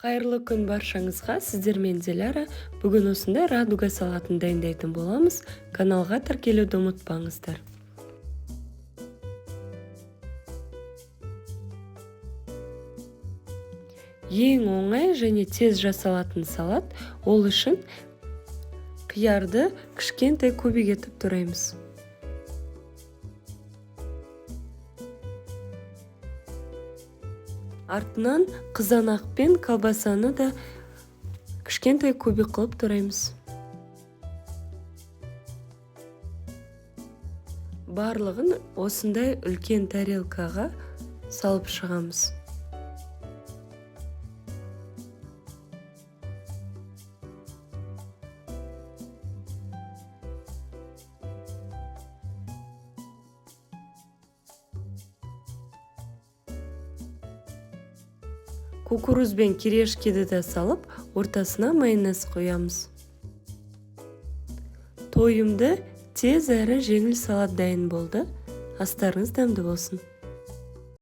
Қайырлы күн баршаңызға, сіздермен Диляра. Бүгін осындай радуга салатын дайындайтын боламыз. Каналға тіркелуді ұмытпаңыздар. Ең оңай және тез жасалатын салат. Ол үшін қиярды кішкентай көбеге етіп тураймыз. Артынан қызанақ пен колбасаны да кішкентай көбе қылып тураймыз. Барлығын осындай үлкен тарелкаға салып шығамыз. Кукуруз бен кирешкені де салып, ортасына майонез қоямыз. Тойымды тез әрі жеңіл салат дайын болды. Астарыңыз дәмді болсын.